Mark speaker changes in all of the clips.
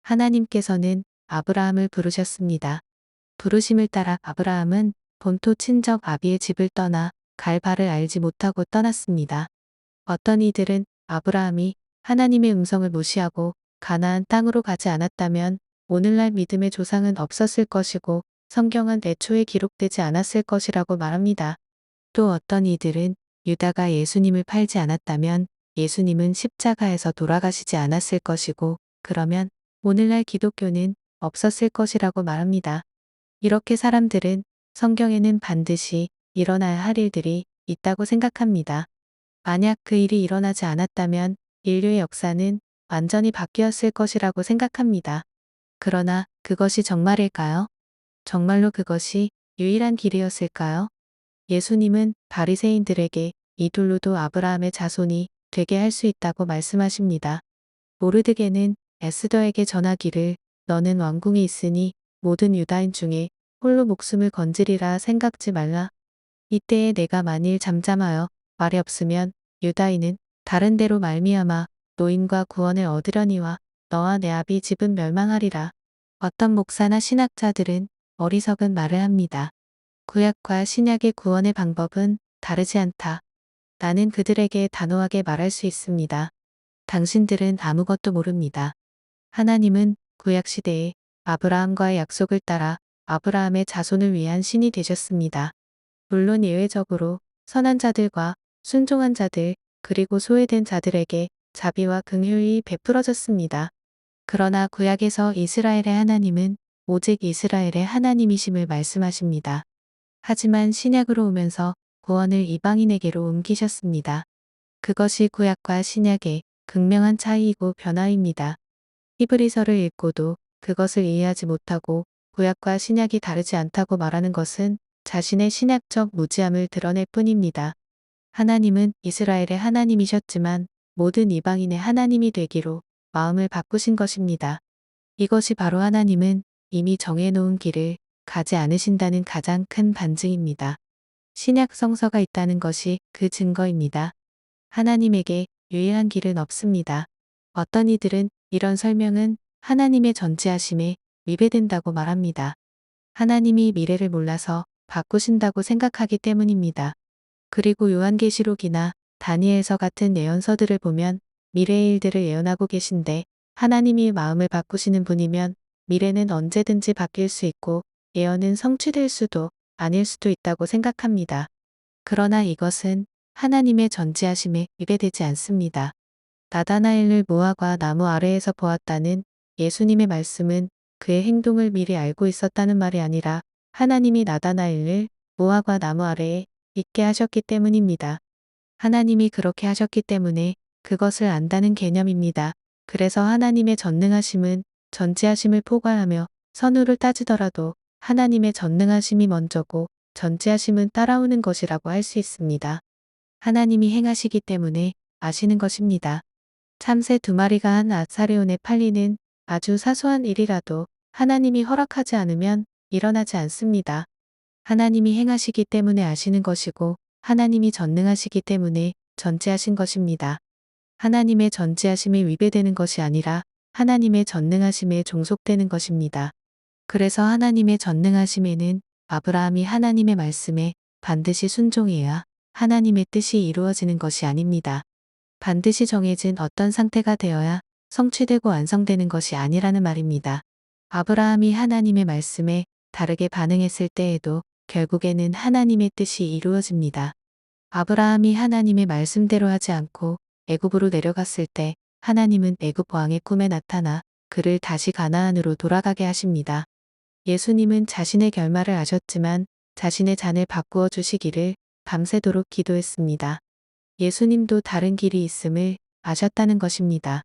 Speaker 1: 하나님께서는 아브라함을 부르셨습니다. 부르심을 따라 아브라함은 본토 친정 아비의 집을 떠나 갈 바를 알지 못하고 떠났습니다. 어떤 이들은 아브라함이 하나님의 음성을 무시하고 가나안 땅으로 가지 않았다면 오늘날 믿음의 조상은 없었을 것이고 성경은 애초에 기록되지 않았을 것이라고 말합니다. 또 어떤 이들은 유다가 예수님을 팔지 않았다면 예수님은 십자가에서 돌아가시지 않았을 것이고 그러면 오늘날 기독교는 없었을 것이라고 말합니다. 이렇게 사람들은 성경에는 반드시 일어나야 할 일들이 있다고 생각합니다. 만약 그 일이 일어나지 않았다면 인류의 역사는 완전히 바뀌었을 것이라고 생각합니다. 그러나 그것이 정말일까요? 정말로 그것이 유일한 길이었을까요? 예수님은 바리새인들에게 이둘로도 아브라함의 자손이 되게 할 수 있다고 말씀하십니다. 모르드게는 에스더에게 전하기를 너는 왕궁에 있으니 모든 유다인 중에 홀로 목숨을 건지리라 생각지 말라. 이때에 내가 만일 잠잠하여 말이 없으면 유다인은 다른 데로 말미암아 노임과 구원을 얻으려니와 너와 내 아비 집은 멸망하리라. 어떤 목사나 신학자들은 어리석은 말을 합니다. 구약과 신약의 구원의 방법은 다르지 않다. 나는 그들에게 단호하게 말할 수 있습니다. 당신들은 아무것도 모릅니다. 하나님은 구약시대에 아브라함과의 약속을 따라 아브라함의 자손을 위한 신이 되셨습니다. 물론 예외적으로 선한 자들과 순종한 자들 그리고 소외된 자들에게 자비와 긍휼이 베풀어졌습니다. 그러나 구약에서 이스라엘의 하나님은 오직 이스라엘의 하나님이심을 말씀하십니다. 하지만 신약으로 오면서 구원을 이방인에게로 옮기셨습니다. 그것이 구약과 신약의 극명한 차이이고 변화입니다. 히브리서를 읽고도 그것을 이해하지 못하고 구약과 신약이 다르지 않다고 말하는 것은 자신의 신약적 무지함을 드러낼 뿐입니다. 하나님은 이스라엘의 하나님이셨지만 모든 이방인의 하나님이 되기로 마음을 바꾸신 것입니다. 이것이 바로 하나님은 이미 정해놓은 길을 가지 않으신다는 가장 큰 반증입니다. 신약 성서가 있다는 것이 그 증거입니다. 하나님에게 유일한 길은 없습니다. 어떤 이들은 이런 설명은 하나님의 전지하심에 위배된다고 말합니다. 하나님이 미래를 몰라서 바꾸신다고 생각하기 때문입니다. 그리고 요한계시록이나 다니엘서 같은 예언서들을 보면 미래의 일들을 예언하고 계신데 하나님이 마음을 바꾸시는 분이면 미래는 언제든지 바뀔 수 있고 예언은 성취될 수도 아닐 수도 있다고 생각합니다. 그러나 이것은 하나님의 전지하심에 위배되지 않습니다. 나다나엘을 무화과 나무 아래에서 보았다는 예수님의 말씀은 그의 행동을 미리 알고 있었다는 말이 아니라 하나님이 나다나엘을 무화과 나무 아래에 있게 하셨기 때문입니다. 하나님이 그렇게 하셨기 때문에 그것을 안다는 개념입니다. 그래서 하나님의 전능하심은 전지하심을 포괄하며 선후를 따지더라도 하나님의 전능하심이 먼저고 전지하심은 따라오는 것이라고 할 수 있습니다. 하나님이 행하시기 때문에 아시는 것입니다. 참새 2마리가 한 아사레온에 팔리는 아주 사소한 일이라도 하나님이 허락하지 않으면 일어나지 않습니다. 하나님이 행하시기 때문에 아시는 것이고 하나님이 전능하시기 때문에 전지하신 것입니다. 하나님의 전지하심에 위배되는 것이 아니라 하나님의 전능하심에 종속되는 것입니다. 그래서 하나님의 전능하심에는 아브라함이 하나님의 말씀에 반드시 순종해야 하나님의 뜻이 이루어지는 것이 아닙니다. 반드시 정해진 어떤 상태가 되어야 성취되고 완성되는 것이 아니라는 말입니다. 아브라함이 하나님의 말씀에 다르게 반응했을 때에도 결국에는 하나님의 뜻이 이루어집니다. 아브라함이 하나님의 말씀대로 하지 않고 애굽으로 내려갔을 때 하나님은 애굽 왕의 꿈에 나타나 그를 다시 가나안으로 돌아가게 하십니다. 예수님은 자신의 결말을 아셨지만 자신의 잔을 바꾸어 주시기를 밤새도록 기도했습니다. 예수님도 다른 길이 있음을 아셨다는 것입니다.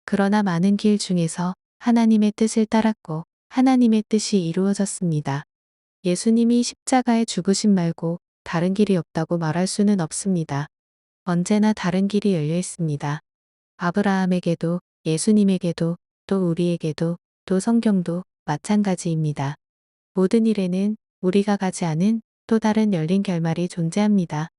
Speaker 1: 그러나 많은 길 중에서 하나님의 뜻을 따랐고 하나님의 뜻이 이루어졌습니다. 예수님이 십자가에 죽으심 말고 다른 길이 없다고 말할 수는 없습니다. 언제나 다른 길이 열려 있습니다. 아브라함에게도 예수님에게도 또 우리에게도 또 성경도 마찬가지입니다. 모든 일에는 우리가 가지 않은 또 다른 열린 결말이 존재합니다.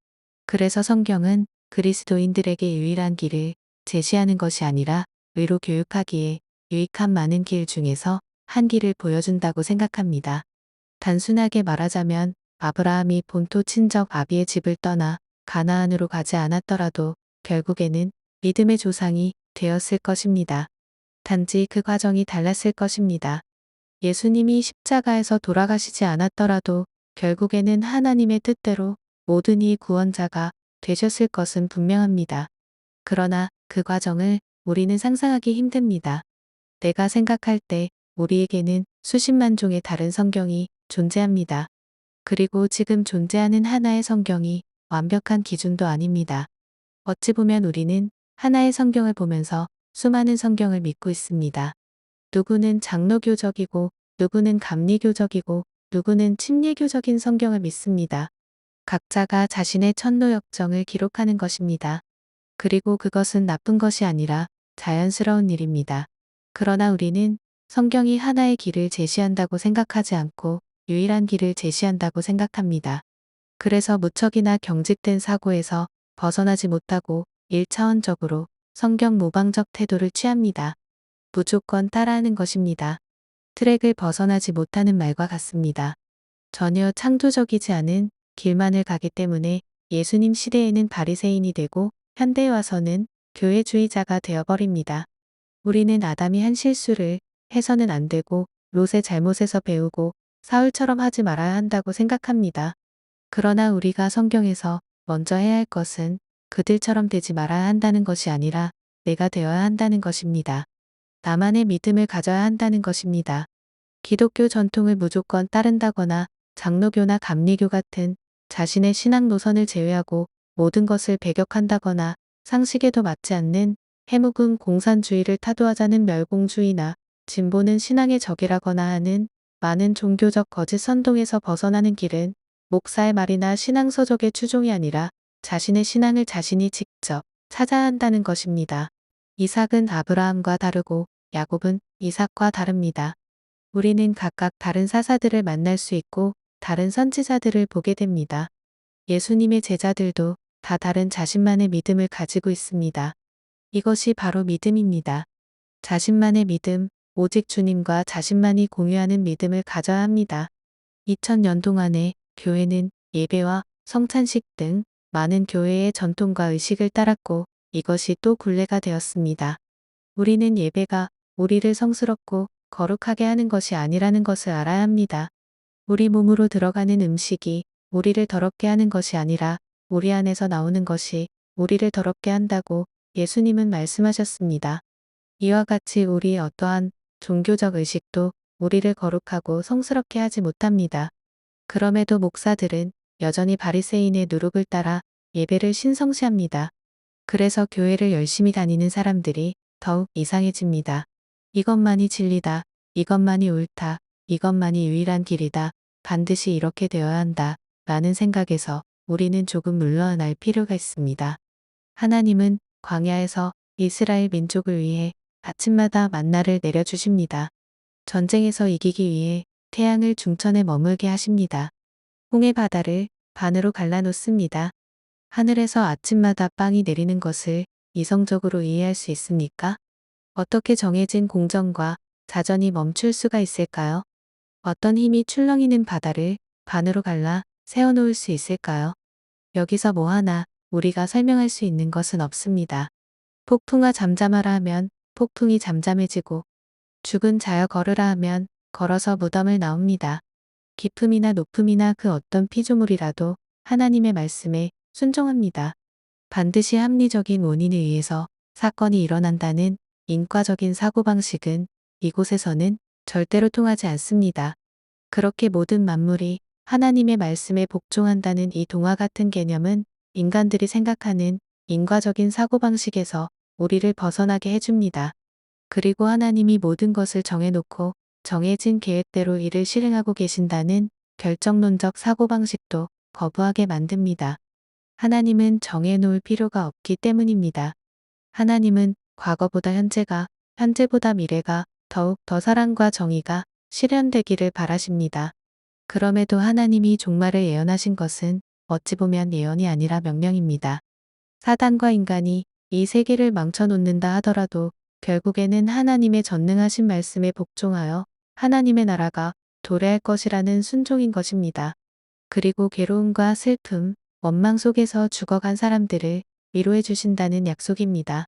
Speaker 1: 그래서 성경은 그리스도인들에게 유일한 길을 제시하는 것이 아니라 의로 교육하기에 유익한 많은 길 중에서 한 길을 보여준다고 생각합니다. 단순하게 말하자면 아브라함이 본토 친적 아비의 집을 떠나 가나안으로 가지 않았더라도 결국에는 믿음의 조상이 되었을 것입니다. 단지 그 과정이 달랐을 것입니다. 예수님이 십자가에서 돌아가시지 않았더라도 결국에는 하나님의 뜻대로 모든 이 구원자가 되셨을 것은 분명합니다. 그러나 그 과정을 우리는 상상하기 힘듭니다. 내가 생각할 때 우리에게는 수십만 종의 다른 성경이 존재합니다. 그리고 지금 존재하는 하나의 성경이 완벽한 기준도 아닙니다. 어찌 보면 우리는 하나의 성경을 보면서 수많은 성경을 믿고 있습니다. 누구는 장로교적이고 누구는 감리교적이고 누구는 침례교적인 성경을 믿습니다. 각자가 자신의 천노역정을 기록하는 것입니다. 그리고 그것은 나쁜 것이 아니라 자연스러운 일입니다. 그러나 우리는 성경이 하나의 길을 제시한다고 생각하지 않고 유일한 길을 제시한다고 생각합니다. 그래서 무척이나 경직된 사고에서 벗어나지 못하고 1차원적으로 성경 모방적 태도를 취합니다. 무조건 따라하는 것입니다. 트랙을 벗어나지 못하는 말과 같습니다. 전혀 창조적이지 않은 길만을 가기 때문에 예수님 시대에는 바리새인이 되고 현대에 와서는 교회주의자가 되어버립니다. 우리는 아담이 한 실수를 해서는 안 되고 롯의 잘못에서 배우고 사울처럼 하지 말아야 한다고 생각합니다. 그러나 우리가 성경에서 먼저 해야 할 것은 그들처럼 되지 말아야 한다는 것이 아니라 내가 되어야 한다는 것입니다. 나만의 믿음을 가져야 한다는 것입니다. 기독교 전통을 무조건 따른다거나 장로교나 감리교 같은 자신의 신앙 노선을 제외하고 모든 것을 배격한다거나 상식에도 맞지 않는 해묵은 공산주의를 타도하자는 멸공주의나 진보는 신앙의 적이라거나 하는 많은 종교적 거짓 선동에서 벗어나는 길은 목사의 말이나 신앙서적의 추종이 아니라 자신의 신앙을 자신이 직접 찾아야 한다는 것입니다. 이삭은 아브라함과 다르고 야곱은 이삭과 다릅니다. 우리는 각각 다른 사사들을 만날 수 있고 다른 선지자들을 보게 됩니다. 예수님의 제자들도 다 다른 자신만의 믿음을 가지고 있습니다. 이것이 바로 믿음입니다. 자신만의 믿음, 오직 주님과 자신만이 공유하는 믿음을 가져야 합니다. 2000년 동안에 교회는 예배와 성찬식 등 많은 교회의 전통과 의식을 따랐고 이것이 또 굴레가 되었습니다. 우리는 예배가 우리를 성스럽고 거룩하게 하는 것이 아니라는 것을 알아야 합니다. 우리 몸으로 들어가는 음식이 우리를 더럽게 하는 것이 아니라 우리 안에서 나오는 것이 우리를 더럽게 한다고 예수님은 말씀하셨습니다. 이와 같이 우리의 어떠한 종교적 의식도 우리를 거룩하고 성스럽게 하지 못합니다. 그럼에도 목사들은 여전히 바리새인의 누룩을 따라 예배를 신성시합니다. 그래서 교회를 열심히 다니는 사람들이 더욱 이상해집니다. 이것만이 진리다. 이것만이 옳다. 이것만이 유일한 길이다. 반드시 이렇게 되어야 한다. 라는 생각에서 우리는 조금 물러날 필요가 있습니다. 하나님은 광야에서 이스라엘 민족을 위해 아침마다 만나를 내려주십니다. 전쟁에서 이기기 위해 태양을 중천에 머물게 하십니다. 홍해 바다를 반으로 갈라놓습니다. 하늘에서 아침마다 빵이 내리는 것을 이성적으로 이해할 수 있습니까? 어떻게 정해진 공정과 자전이 멈출 수가 있을까요? 어떤 힘이 출렁이는 바다를 반으로 갈라 세워놓을 수 있을까요? 여기서 뭐 하나 우리가 설명할 수 있는 것은 없습니다. 폭풍아 잠잠하라 하면 폭풍이 잠잠해지고 죽은 자여 걸으라 하면 걸어서 무덤을 나옵니다. 깊음이나 높음이나 그 어떤 피조물이라도 하나님의 말씀에 순종합니다. 반드시 합리적인 원인에 의해서 사건이 일어난다는 인과적인 사고방식은 이곳에서는 절대로 통하지 않습니다. 그렇게 모든 만물이 하나님의 말씀에 복종한다는 이 동화 같은 개념은 인간들이 생각하는 인과적인 사고방식에서 우리를 벗어나게 해줍니다. 그리고 하나님이 모든 것을 정해놓고 정해진 계획대로 이를 실행하고 계신다는 결정론적 사고방식도 거부하게 만듭니다. 하나님은 정해놓을 필요가 없기 때문입니다. 하나님은 과거보다 현재가, 현재보다 미래가 더욱 더 사랑과 정의가 실현되기를 바라십니다. 그럼에도 하나님이 종말을 예언하신 것은 어찌 보면 예언이 아니라 명령입니다. 사단과 인간이 이 세계를 망쳐놓는다 하더라도 결국에는 하나님의 전능하신 말씀에 복종하여 하나님의 나라가 도래할 것이라는 순종인 것입니다. 그리고 괴로움과 슬픔, 원망 속에서 죽어간 사람들을 위로해 주신다는 약속입니다.